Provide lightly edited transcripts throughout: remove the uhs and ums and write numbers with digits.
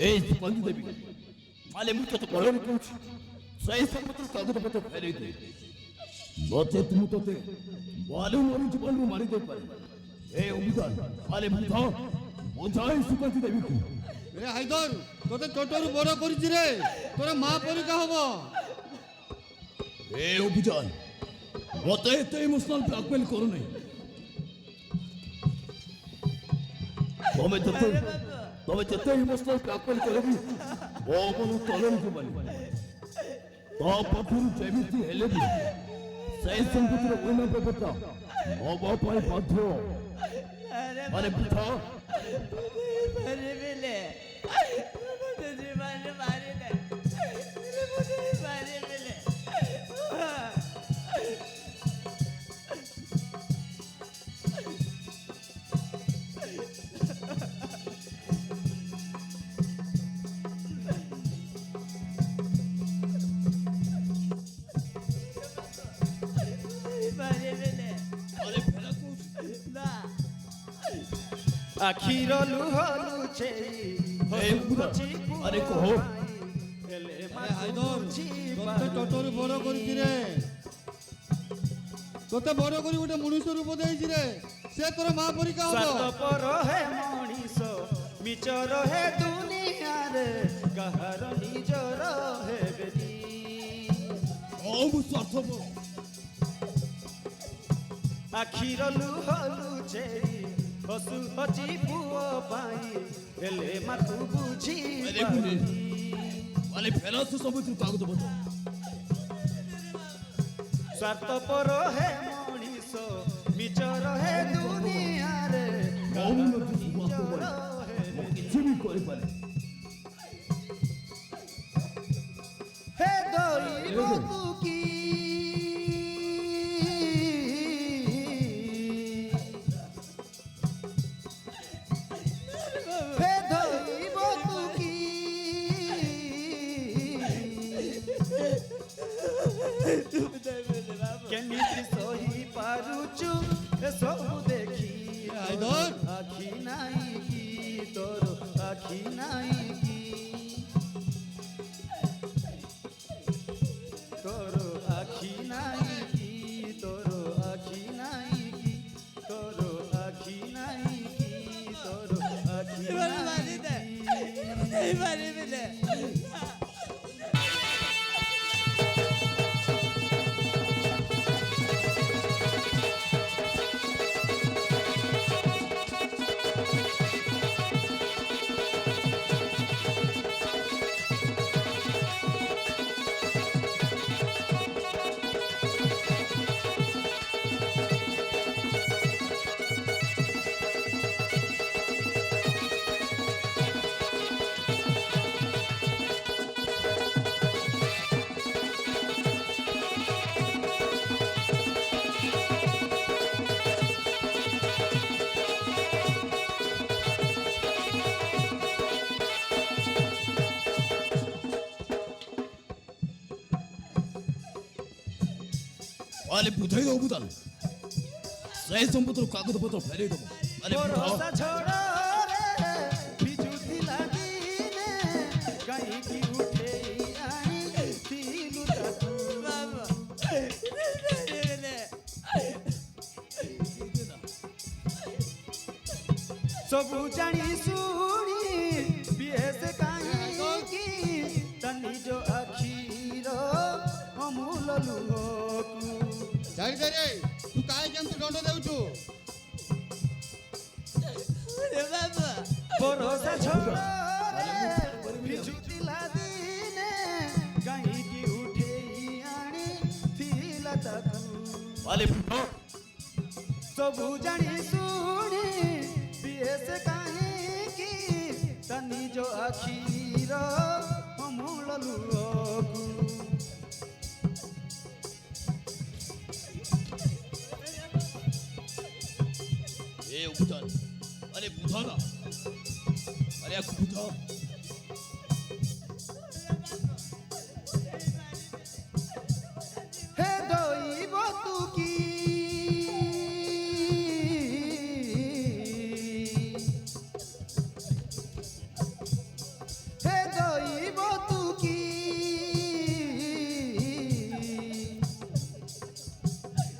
এই সুগন্ধি দেবী মালে মুখ তো বলন করছি সেই সমুদ্র কাগজপত্র ফেলে দে নচেত মু তোতে বালু মরি জীবনରୁ মারি দেই পারে ଏ ଅଭିଯାନ ମାଲେ ମୁଖ ବୁଝାଇ ସୁଗন্ধି ଦେବୀକୁ এ হায়দর তোতে ছোটরু বড় করেছি রে তোর মা পরীক্ষা হব ଏ ଅଭିଯାନ ମତେ ଏତେ ଇମୋସନାଲ ବ୍ଲାକମେଲ କରୁନି ତମେ ଯେତେ ଇମୋସନାଲ ବ୍ଲାକମେଲ କଲେ ବି ମୋ ମନ ତଳକୁ ଯିବନି ତା ପାଖରୁ ଯେମିତି ହେଲେ ବି ସେଇ ସମ୍ପତ୍ତିର ୱିନ ପେପରଟା ମୋ ପାଇଁ ବାଧ୍ୟ ମାନେ ବୁଝ मारे मिले तुझे मारे दे मुझे मारे मिले मारे मिले अरे फेरा कुछ ना আখির লুহলুছে अरे कहो আরে হায়দর তোতে ছোটরু বড় করেছি রে তোতে বড় করি গোটে মনুষ্য রূপ দেইছি রে সে তোর মা পরীক্ষা হব স্বার্থপর হে মଣିଷ মিচর হে দুনিয়ারে কাহার নিজর হেবেনি ମୁଁ ସ୍ୱାର୍ଥପର আখির লুহলুছে ହସୁ ହଜି ପୁଅ ପାଇଁ ହେଲେ ମାତୁ ବୁଝି अरे गुने माले फेरा से समुद्र कागजपत्र ସ୍ୱାର୍ଥପର ହେ ମଣିଷ ମିଚର ହେ ଦୁନିଆରେ ମଉନ କାହାର ନିଜର ମୁଁ କିଛି ବି କରିପାରେ হে দৈব তুকি হে দৈব তুকি কেমিতি সহি পারুচু এসবু দেখি হায়দর আখি নাই কি তোর আখি নাই কি তোর আখি নাই কি তোর আখি নাই কি তোর আখি নাই কি তোর আখি मारे নাই दे কি मारे मिले माले बुझाई दो बुदान सही समुद्र कागजपत्र फेरे दो अरे भरोसा छोड़ रे बिजुतिला दिने काहीँकी उठेई आनी तिलु तातु बाबा मारे मिले सबु जानी सुनी बिहेस काहीँकी ता निज आखिर अमूल लुहकु ছাড় দে রে তুই কাই কেন তুই দণ্ড দেউছু अरे बाबा भरोसा छोड़ रे बिजुतिला दिने काहीँकी उठेई आनी तिला तातु माले बुझो सबु जानी सुनी बिहेस काहीँकी ता निज आखिर अमूल लुहकु ए उबुदान अरे बुझा ना अरे आखु बुझा হে দৈব তুকি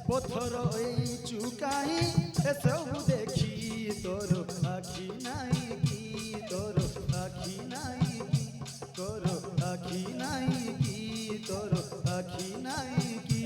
পথর ওই চুকাই এসবু দেখি তোর আখি নাই কি তোর আখি নাই কি তোর আখি নাই কি তোর আখি নাই কি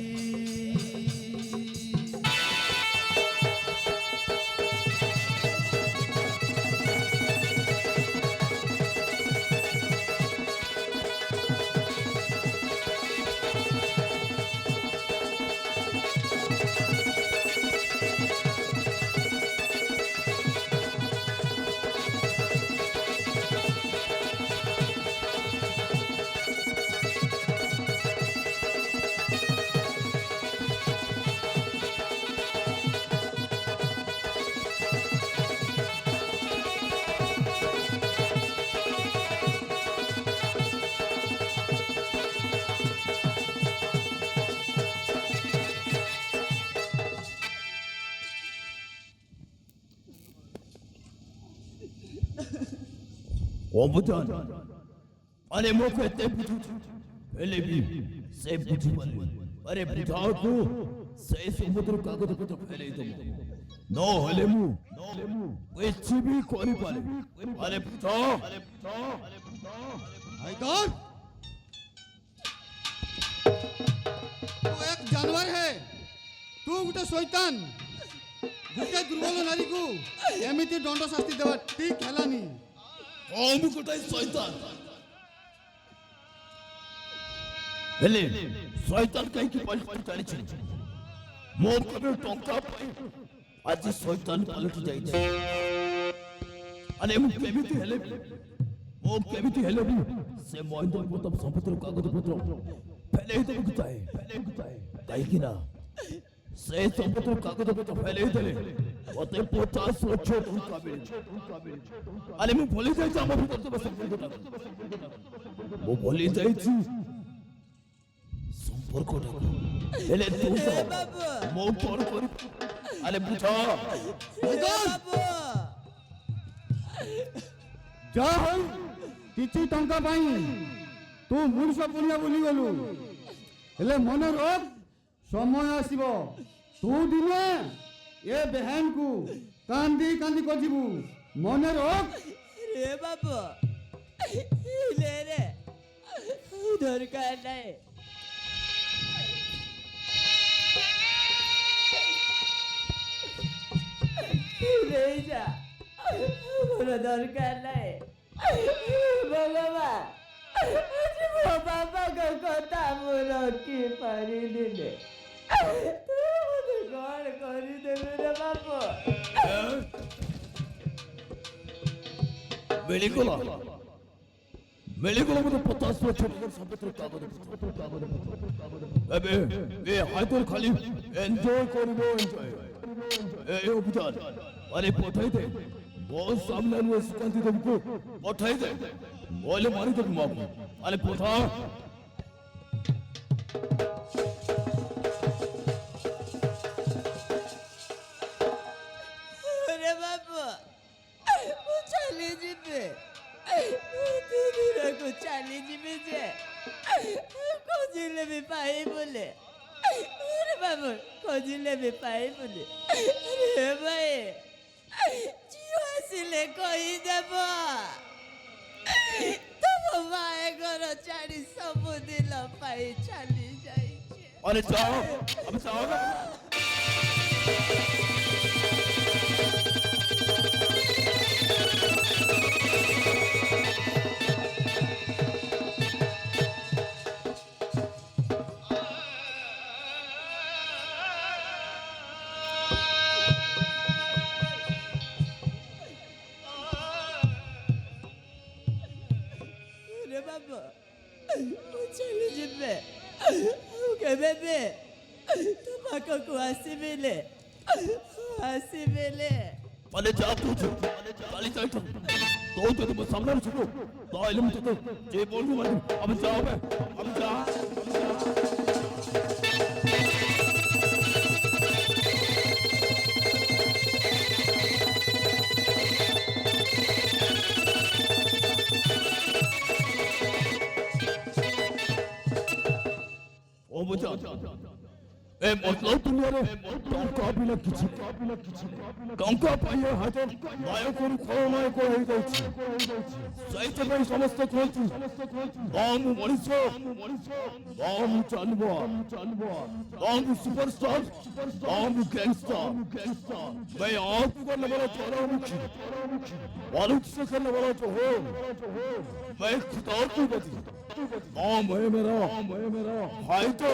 অবদান আরে মুখে তে বুঝুছি ফেলেবি সে বুঝিবনি আরে বুঝাওকু সেই সমুদ্র কাগজ পত্র ফেলে দেব নহলে মু কিছু भी করি পারে আরে বুঝাও हाइदर तू एक जानवर है तू गोटे शैतान गोटे दुर्बल नारी को एमती दंड शास्ति देवा ठीक हेलानी আমি কোটাই শয়তান হেলে শয়তান কাইকি পাল্টি চালিছি ମୋ ପାଖରେ ଟଙ୍କା ପାଇଁ ଆଜି ଶୈତାନ ପାଲଟି ଯାଇଛି ଆରେ ମୁଁ କେମିତି ହେଲେ ବି ସେ ମହେନ୍ଦ୍ର ପ୍ରତାପ ସମ୍ପତ୍ତିର କାଗଜ ପତ୍ର ଫେଲେଇ ଦେବାକୁ ଚାହେଁ କାହିଁକି ନା ସେ ସମ୍ପତ୍ତିର କାଗଜ ପତ୍ର ଫେଲେଇ ଦେଲେ ମତେ 50 ଲକ୍ଷ ଟଙ୍କା ମିଳିବ ଆରେ ମୁଁ ଭୁଲି ଯାଇଛି ଆମ ଭିତରେ ଥିବା ସମ୍ପର୍କଟାକୁ ମୁଁ ଭୁଲି ଯାଇଛି ସମ୍ପର୍କଟାକୁ ହେଲେ ତୁ ତ ମୋ କଣ କରି ଆରେ ବୁଝ जा हो किछि टंका पाई तू मूर्ख पुण्य बोली गलु हेले मन रख समय आसीबो तू दिने ए बहन को कांदी कांदी कजिबु मन रख रे बाबू ले रे दरकार नहीं ले जा मोर दरकार नहीं भगवान आज मो बाबा को कथा मु रखी पारी दिले तू मुझे कौन करी देबे रे बाबू ମିଳିଗଲା ମୋତେ 50 ଲକ୍ଷ ଟଙ୍କାର ସମ୍ପତ୍ତିର କାଗଜ ଏବେ ଏ ହାଇଦର ଖାଲି ଏନ୍ଜୟ କରିବ ଏ ଅଭିଯାନ ଆରେ ପଠାଇ ଦେ ମୋ ସାମ୍ନାରୁ ସୁକାନ୍ତି ଦେବକୁ ପଠାଇ ଦେ ବୋଲେ ମାରିଦେବି ମାକୁ ଆରେ ପଠା रे बाबू ମୁଁ ଚାଲି ଯିବି ଦୂରକୁ ଚାଲି ଯିବି ଯେ ଖୋଜିଲେ ବି ପାଇବୁନି ରେ ବାବୁ ଖୋଜିଲେ ବି ପାଇବୁନି ରେ ଭାଇ ଝିଅ ଆସିଲେ କହିଦେବ ତମ ମାଏ ଘର ଛାଡ଼ି ସବୁଦିନ ପାଇଁ ଚାଲି ଯାଇଛି ଆରେ ଯାଅ ଆମେ ଯାଅ ନା रे बाबू ମୁଁ ଚାଲି ଯିବେ କେବେ ବି ତୋ ପାଖକୁ ଆସିବିଲେ মানে যা করছো কালি যাইতো তো যদি মো সামনে ছিল তাহলে আমি তোকে যে বলবো মানে আমি যাবে আমি যা ও বুঝা ए मतलब दुनिया रे टंका बिना किछि टंका पाइए हाजर नायकରୁ ଖଳନାୟକ ହୋଇଯାଇଛି ସେଇଥିପାଇଁ ସମସ୍ତେ କୁହନ୍ତି ମୁଁ ମଣିଷ ମୁଁ ଚାଲିବ ମୁଁ ସୁପରଷ୍ଟାର ମୁଁ ଗ୍ୟାଙ୍ଗଷ୍ଟର मैं आग करने वाला ज्वालामुखी बारूद से करने वाला जो हो मैं खुदा की गति मैं मेरा भाई तो